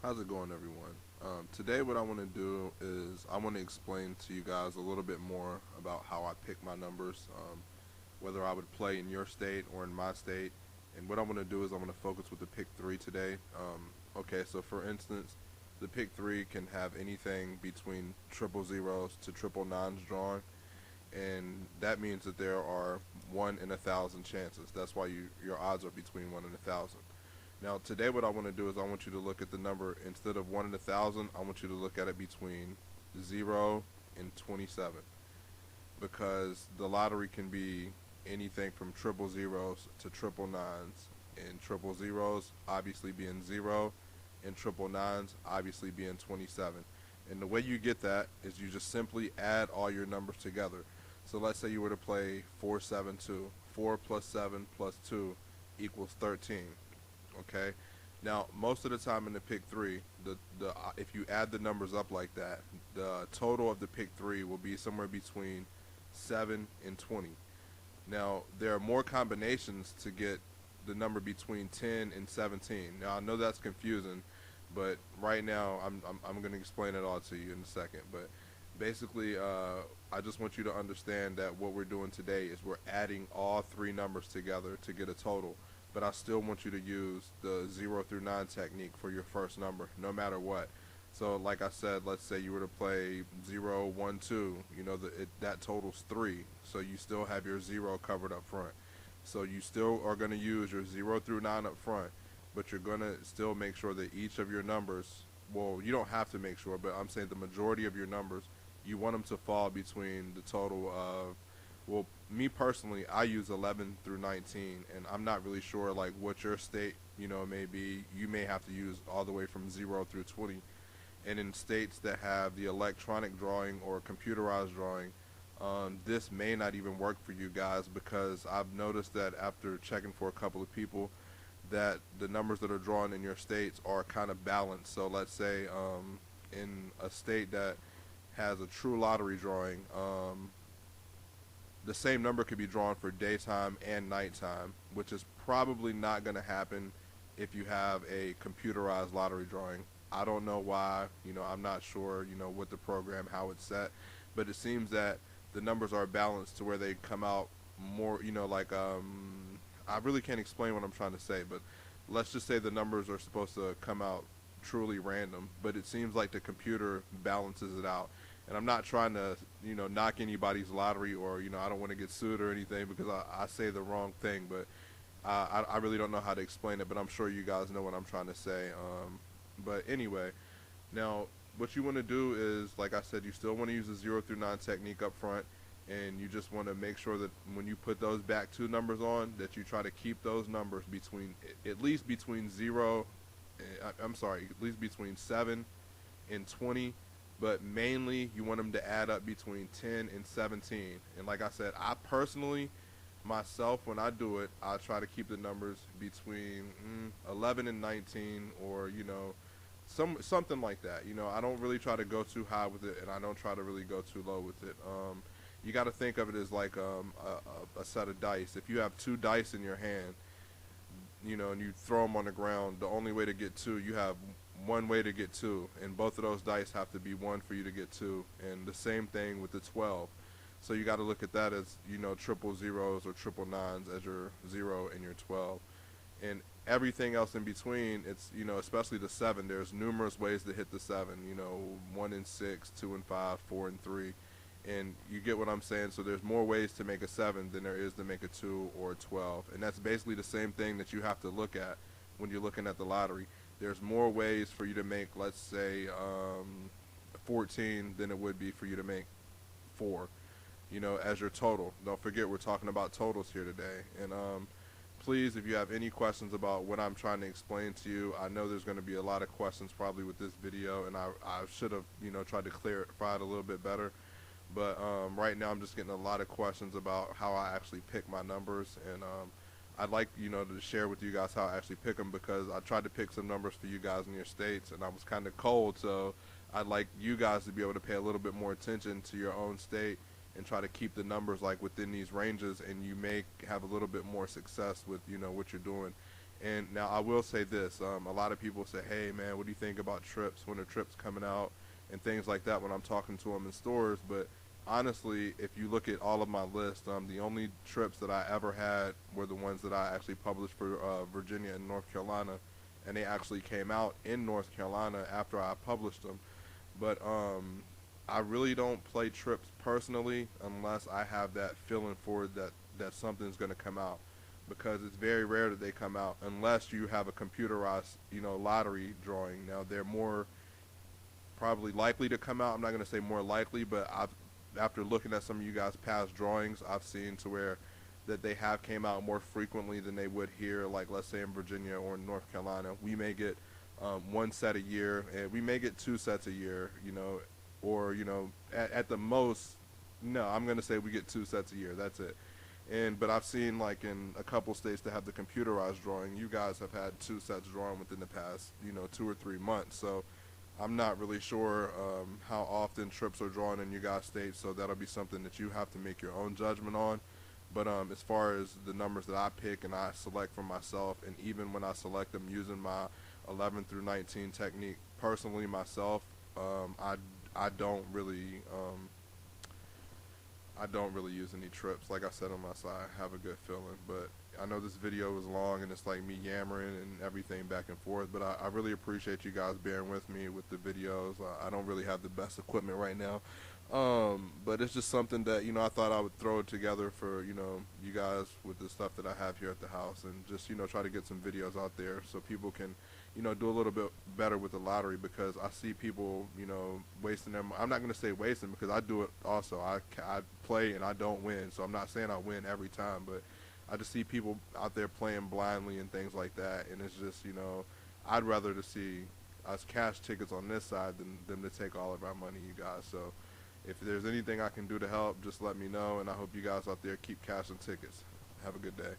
How's it going, everyone? Today, what I want to do is I want to explain to you guys a little bit more about how I pick my numbers, whether I would play in your state or in my state. And what I want to do is I want to focus with the pick three today. Okay, so for instance, the pick three can have anything between triple zeros to triple nines drawn, and that means that there are 1 in 1,000 chances. That's why your odds are between 1 in 1,000. Now, today, what I want to do is I want you to look at the number instead of 1 in 1,000. I want you to look at it between 0 and 27, because the lottery can be anything from triple zeros to triple nines, and triple zeros obviously being 0, and triple nines obviously being 27. And the way you get that is you just simply add all your numbers together. So let's say you were to play 472. 4 plus 7 plus 2 equals 13. Okay. Now, most of the time in the pick three, the if you add the numbers up like that, the total of the pick three will be somewhere between 7 and 20. Now, there are more combinations to get the number between 10 and 17. Now, I know that's confusing, but right now I'm going to explain it all to you in a second. But basically, I just want you to understand that what we're doing today is we're adding all three numbers together to get a total. But I still want you to use the 0 through 9 technique for your first number, no matter what. So, like I said, let's say you were to play 0, 1, 2. That totals 3. So you still have your 0 covered up front. So you still are going to use your 0 through 9 up front, but you're going to still make sure that each of your numbers, well, you don't have to make sure, but I'm saying the majority of your numbers, you want them to fall between the total of, well, me personally, I use 11 through 19, and I'm not really sure like what your state, may be. You may have to use all the way from 0 through 20. And in states that have the electronic drawing or computerized drawing, this may not even work for you guys, because I've noticed that after checking for a couple of people, that the numbers that are drawn in your states are kind of balanced. So let's say in a state that has a true lottery drawing, the same number could be drawn for daytime and nighttime, which is probably not going to happen if you have a computerized lottery drawing. I don't know why, I'm not sure, with the program, how it's set, but it seems that the numbers are balanced to where they come out more, I really can't explain what I'm trying to say, but let's just say the numbers are supposed to come out truly random, but it seems like the computer balances it out. And I'm not trying to, knock anybody's lottery, or, I don't want to get sued or anything because I say the wrong thing, but I really don't know how to explain it, but I'm sure you guys know what I'm trying to say. But anyway, now what you want to do is, like I said, you still want to use the 0 through 9 technique up front, and you just want to make sure that when you put those back two numbers on, that you try to keep those numbers between, at least between 0, I'm sorry, at least between 7 and 20, but mainly you want them to add up between 10 and 17. And like I said, I personally, myself, when I do it, I try to keep the numbers between 11 and 19, or something like that. I don't really try to go too high with it, and I don't try to really go too low with it. You got to think of it as like a set of dice. If you have two dice in your hand, and you throw them on the ground, the only way to get two, you have one way to get two, and both of those dice have to be one for you to get two. And the same thing with the 12. So you got to look at that as, triple zeros or triple nines as your 0 and your 12. And everything else in between, it's, especially the 7, there's numerous ways to hit the 7, 1 and 6, 2 and 5, 4 and 3. And you get what I'm saying? So there's more ways to make a 7 than there is to make a 2 or a 12. And that's basically the same thing that you have to look at when you're looking at the lottery. There's more ways for you to make, let's say, 14 than it would be for you to make 4, as your total. Don't forget, we're talking about totals here today. And please, if you have any questions about what I'm trying to explain to you, I know there's going to be a lot of questions probably with this video, and I should have, tried to clarify it a little bit better. But right now I'm just getting a lot of questions about how I actually pick my numbers, and I'd like, to share with you guys how I actually pick them, because I tried to pick some numbers for you guys in your states, and I was kind of cold, so I'd like you guys to be able to pay a little bit more attention to your own state and try to keep the numbers like within these ranges, and you may have a little bit more success with, what you're doing. And now I will say this: a lot of people say, "Hey, man, what do you think about trips when the trips coming out and things like that?" When I'm talking to them in stores, but honestly, if you look at all of my list, the only trips that I ever had were the ones that I actually published for Virginia and North Carolina, and they actually came out in North Carolina after I published them. But I really don't play trips personally unless I have that feeling for it that something's going to come out, because it's very rare that they come out unless you have a computerized, lottery drawing. Now they're more probably likely to come out. I'm not going to say more likely, but after looking at some of you guys' past drawings, I've seen to where that they have came out more frequently than they would here, like let's say in Virginia or North Carolina. We may get one set a year, and we may get two sets a year, or at the most, no, I'm going to say we get two sets a year. That's it. But I've seen like in a couple states that have the computerized drawing, you guys have had two sets drawn within the past 2 or 3 months. So I'm not really sure how often trips are drawn in you guys' states. So that'll be something that you have to make your own judgment on. But as far as the numbers that I pick and I select for myself, and even when I select them using my 11 through 19 technique personally myself, I don't really use any trips. Like I said on my side, I have a good feeling. But I know this video is long and it's like me yammering and everything back and forth, but I really appreciate you guys bearing with me with the videos. I don't really have the best equipment right now, but it's just something that I thought I would throw it together for you guys with the stuff that I have here at the house, and just try to get some videos out there so people can do a little bit better with the lottery, because I see people wasting them. I'm not going to say wasting, because I do it also. I play and I don't win, so I'm not saying I win every time, but I just see people out there playing blindly and things like that, and it's just I'd rather to see us cash tickets on this side than them to take all of our money, you guys. So if there's anything I can do to help, just let me know, and I hope you guys out there keep cashing tickets. Have a good day.